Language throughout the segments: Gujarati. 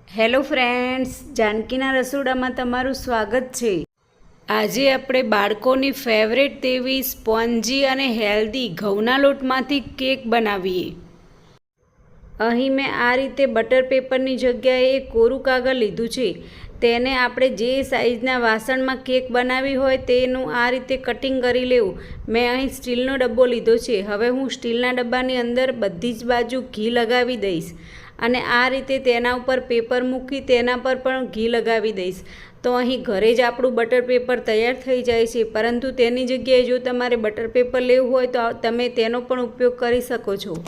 હેલો ફ્રેન્ડ્સ, જાનકીના રસોડામાં તમારું સ્વાગત છે। આજે આપણે બાળકોની ફેવરેટ તેવી સ્પોન્જી અને હેલ્ધી ઘઉંના લોટમાંથી કેક બનાવીએ। અહીં મેં આ રીતે બટર પેપરની જગ્યાએ કોરું કાગળ લીધું છે। તેને આપણે જે સાઈઝના વાસણમાં કેક બનાવી હોય તેનું આ રીતે કટિંગ કરી લેવું। મેં અહીં સ્ટીલનો ડબ્બો લીધો છે। હવે હું સ્ટીલના ડબ્બાની અંદર બધી જ બાજુ ઘી લગાવી દઈશ અને આ રીતે તેના ઉપર પેપર મૂકી તેના પર પણ ઘી લગાવી દઈશ। તો અહીં ઘરે જ આપણું બટર પેપર તૈયાર થઈ જાય છે, પરંતુ તેની જગ્યાએ જો તમારે બટર પેપર લેવું હોય તો તમે તેનો પણ ઉપયોગ કરી શકો છો।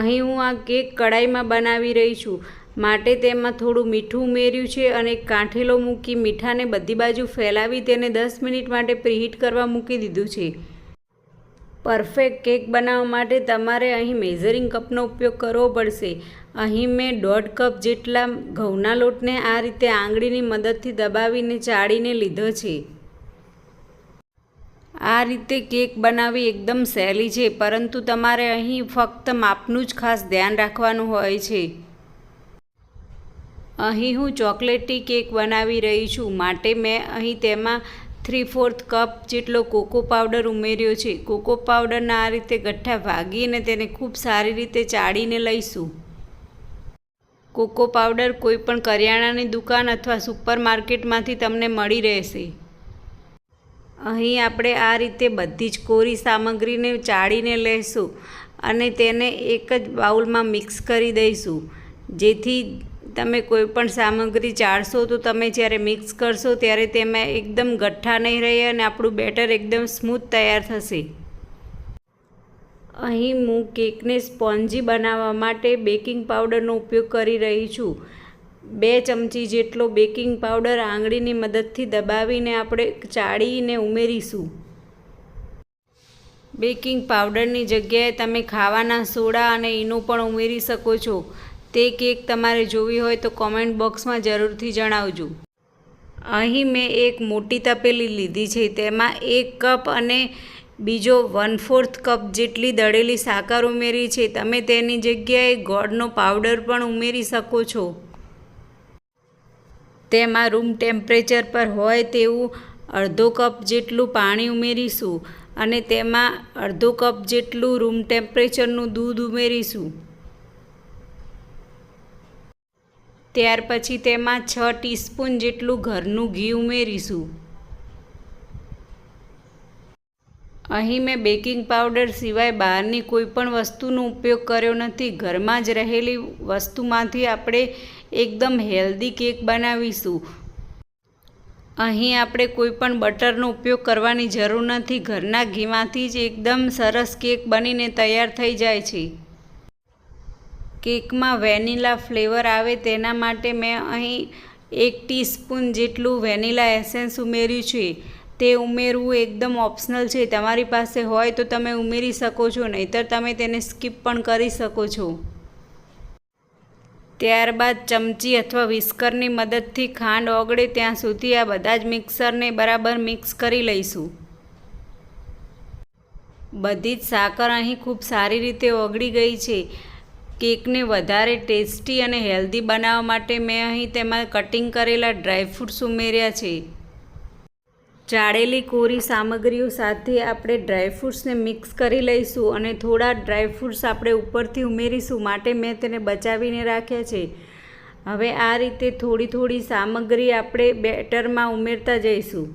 અહીં હું આ કેક કડાઈમાં બનાવી રહી છું, માટે તેમાં થોડું મીઠું ઉમેર્યું છે અને કાંઠેલો મૂકી મીઠાને બધી બાજુ ફેલાવી તેને 10 મિનિટ માટે પ્રીહીટ કરવા મૂકી દીધું છે। પરફેક્ટ કેક બનાવવા માટે તમારે અહીં મેઝરિંગ કપનો ઉપયોગ કરવો પડશે। અહીં મેં 1.5 કપ જેટલા ઘઉંના લોટને આ રીતે આંગળીની મદદથી દબાવીને ચાળીને લીધો છે। આ રીતે કેક બનાવવી એકદમ સહેલી છે, પરંતુ તમારે અહીં ફક્ત માપનું જ ખાસ ધ્યાન રાખવાનું હોય છે। અહીં હું ચોકલેટી કેક બનાવી રહી છું, માટે મેં અહીં તેમાં 3/4 કપ જેટલો કોકો પાવડર ઉમેર્યો છે। કોકો પાવડરના આ રીતે ગઠ્ઠા ભાગીને તેને ખૂબ સારી રીતે ચાળીને લઈશું। કોકો પાવડર કોઈપણ કરિયાણાની દુકાન અથવા સુપર માર્કેટમાંથી તમને મળી રહેશે। અહીં આપણે આ રીતે બધી જ કોરી સામગ્રીને ચાળીને લઈશું અને તેને એક જ બાઉલમાં મિક્સ કરી દઈશું, જેથી તમે કોઈપણ સામગ્રી ચાળશો તો તમે જ્યારે મિક્સ કરશો ત્યારે તેમાં એકદમ ગઠ્ઠા નહીં રહે અને આપણું બેટર એકદમ સ્મૂથ તૈયાર થશે। અહીં હું કેકને સ્પોન્જી બનાવવા માટે બેકિંગ પાવડરનો ઉપયોગ કરી રહી છું। 2 ચમચી જેટલો બેકિંગ પાવડર આંગળીની મદદથી દબાવીને આપણે ચાળીને ઉમેરીશું। બેકિંગ પાવડરની જગ્યાએ તમે ખાવાના સોડા અને ઈનો પણ ઉમેરી શકો છો। તે કેક તમારે જોવી હોય તો કોમેન્ટ બોક્સમાં જરૂરથી જણાવજો। અહીં મેં એક મોટી તપેલી લીધી છે, તેમાં 1 કપ અને બીજો 1/4 કપ જેટલી દળેલી સાકર ઉમેરી છે। તમે તેની જગ્યાએ ગોળનો પાવડર પણ ઉમેરી શકો છો। તેમાં રૂમ ટેમ્પરેચર પર હોય તેવું અડધો કપ જેટલું પાણી ઉમેરીશું અને તેમાં અડધો કપ જેટલું રૂમ ટેમ્પરેચરનું દૂધ ઉમેરીશું। ત્યાર પછી તેમાં 6 ટીસ્પૂન જેટલું ઘરનું ઘી ઉમેરીશું। અહીં મેં બેકિંગ પાવડર સિવાય બહારની કોઈપણ વસ્તુનો ઉપયોગ કર્યો નથી। ઘરમાં જ રહેલી વસ્તુમાંથી આપણે એકદમ હેલ્ધી કેક બનાવીશું। અહીં આપણે કોઈપણ બટરનો ઉપયોગ કરવાની જરૂર નથી। ઘરના ઘીમાંથી જ એકદમ સરસ કેક બનીને તૈયાર થઈ જાય છે। કેકમાં વેનીલા ફ્લેવર આવે તેના માટે મેં અહીં 1 ટીસ્પૂન જેટલું વેનીલા એસેન્સ ઉમેર્યું છે। તે ઉમેરવું એકદમ ઓપ્શનલ છે, તમારી પાસે હોય તો તમે ઉમેરી શકો છો, નહીંતર તમે તેને સ્કીપ પણ કરી શકો છો। ત્યારબાદ ચમચી અથવા વિસ્કરની મદદથી ખાંડ ઓગળે ત્યાં સુધી આ બધા જ મિક્સરને બરાબર મિક્સ કરી લઈશું। બધી જ સાકર અહીં ખૂબ સારી રીતે ઓગળી ગઈ છે। કેકને વધારે ટેસ્ટી અને હેલ્ધી બનાવવા માટે મેં અહીં તેમાં કટિંગ કરેલા ડ્રાયફ્રૂટ્સ ઉમેર્યા છે। ચાળેલી કોરી સામગ્રીઓ સાથે આપણે ડ્રાયફ્રૂટ્સને મિક્સ કરી લઈશું અને થોડા ડ્રાયફ્રૂટ્સ આપણે ઉપરથી ઉમેરીશું, માટે મેં તેને બચાવીને રાખ્યા છે। હવે આ રીતે થોડી થોડી સામગ્રી આપણે બેટરમાં ઉમેરતા જઈશું।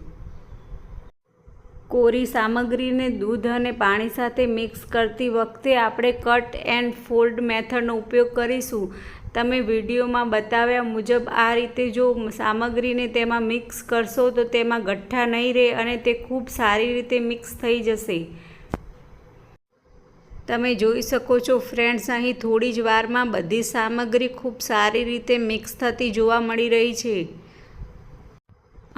કોરી સામગ્રીને દૂધ અને પાણી સાથે મિક્સ કરતી વખતે આપણે કટ એન્ડ ફોલ્ડ મેથડનો ઉપયોગ કરીશું। તમે વિડીયોમાં બતાવ્યા મુજબ આ રીતે જો સામગ્રીને તેમાં મિક્સ કરશો તો તેમાં ગઠ્ઠા નહીં રહે અને તે ખૂબ સારી રીતે મિક્સ થઈ જશે। તમે જોઈ શકો છો ફ્રેન્ડ્સ, અહીં થોડી જ વારમાં બધી સામગ્રી ખૂબ સારી રીતે મિક્સ થતી જોવા મળી રહી છે।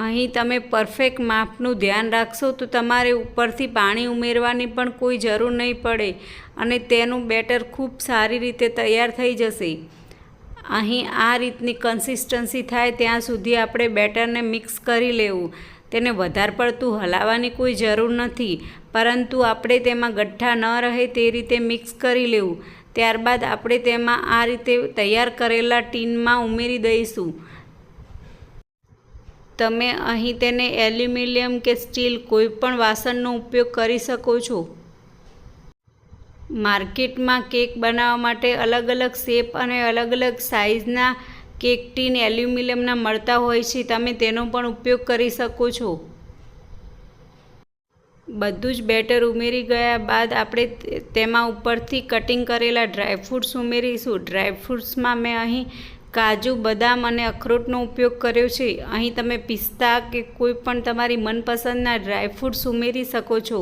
અહીં તમે પરફેક્ટ માપનું ધ્યાન રાખશો તો તમારે ઉપરથી પાણી ઉમેરવાની પણ કોઈ જરૂર નહીં પડે અને તેનું બેટર ખૂબ સારી રીતે તૈયાર થઈ જશે। અહીં આ રીતની કન્સિસ્ટન્સી થાય ત્યાં સુધી આપણે બેટરને મિક્સ કરી લેવું। તેને વધારે પડતું હલાવવાની કોઈ જરૂર નથી, પરંતુ આપણે તેમાં ગઠ્ઠા ન રહે તે રીતે મિક્સ કરી લેવું। ત્યારબાદ આપણે તેમાં આ રીતે તૈયાર કરેલા ટીનમાં ઉમેરી દઈશું. તમે અહીં તેને એલ્યુમિનિયમ કે સ્ટીલ કોઈ પણ વાસણનો ઉપયોગ કરી શકો છો. માર્કેટમાં કેક બનાવવા માટે અલગ અલગ શેપ અને અલગ અલગ સાઇઝના કેક ટીન એલ્યુમિનિયમના મળતા હોય છે. તમે તેનો પણ ઉપયોગ કરી શકો છો. બધું જ બેટર ઉમેરી ગયા બાદ આપણે તેમાં ઉપરથી કટિંગ કરેલા ડ્રાયફ્રૂટ્સ ઉમેરીશું. ડ્રાયફ્રૂટ્સમાં મેં અહીં કાજુ, બદામ અને અખરોટનો ઉપયોગ કર્યો છે. અહીં તમે પિસ્તા કે કોઈ પણ તમારી મનપસંદના ડ્રાયફ્રૂટ્સ ઉમેરી શકો છો.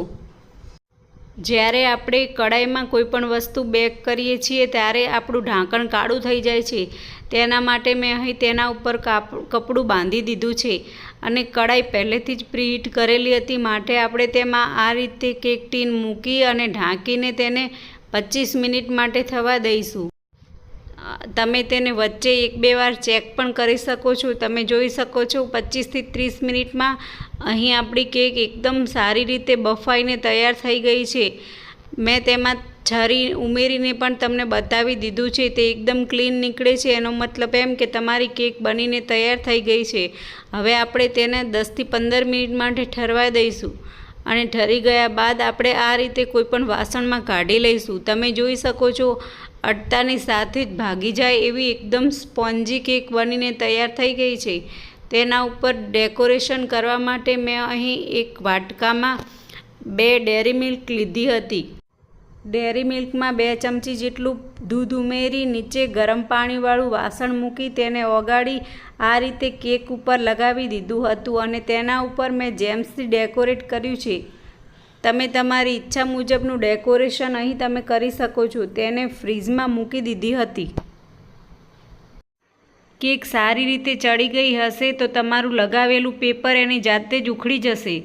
જ્યારે આપણે કડાઈમાં કોઈ પણ વસ્તુ બેક કરીએ છીએ ત્યારે આપણું ઢાંકણ કાળું થઈ જાય છે. તેના માટે મેં અહીં તેના ઉપર કપડું બાંધી દીધું છે અને કડાઈ પહેલેથી જ પ્રીહીટ કરેલી હતી. માટે આપણે તેમાં આ રીતે કેક ટીન મૂકી અને ઢાંકીને તેને 25 મિનિટ માટે થવા દઈશું. તમે તેને વચ્ચે 1-2 વાર ચેક પણ કરી શકો છો. તમે જોઈ શકો છો 25 થી 30 મિનિટમાં અહીં આપણી કેક એકદમ સારી રીતે બફાઈને તૈયાર થઈ ગઈ છે. મેં તેમાં છરી ઉમેરીને પણ તમને બતાવી દીધું છે. તે એકદમ ક્લીન નીકળે છે. એનો મતલબ એમ કે તમારી કેક બનીને તૈયાર થઈ ગઈ છે. હવે આપણે તેને 10 થી 15 મિનિટ માટે ઠરવા દઈશું અને ઠરી ગયા બાદ આપણે આ રીતે કોઈ પણ વાસણમાં કાઢી લઈશું. તમે જોઈ શકો છો અડતાની સાથે જ ભાગી જાય એવી એકદમ સ્પોન્જી કેક બનીને તૈયાર થઈ ગઈ છે. તેના ઉપર ડેકોરેશન કરવા માટે મેં અહીં એક વાટકામાં 2 ડેરી મિલ્ક લીધી હતી. ડેરી મિલ્કમાં 2 ચમચી જેટલું દૂધ ઉમેરી નીચે ગરમ પાણીવાળું વાસણ મૂકી તેને ઓગાળી આ રીતે કેક ઉપર લગાવી દીધું હતું અને તેના ઉપર મેં જેમ્સથી ડેકોરેટ કર્યું છે. તમે તમારી ઈચ્છા મુજબનું ડેકોરેશન અહીં તમે કરી શકો છો. તેને ફ્રીઝમાં મૂકી દીધી હતી. કેક સારી રીતે ચડી ગઈ હશે તો તમારું લગાવેલું પેપર એની જાતે જ ઉખડી જશે.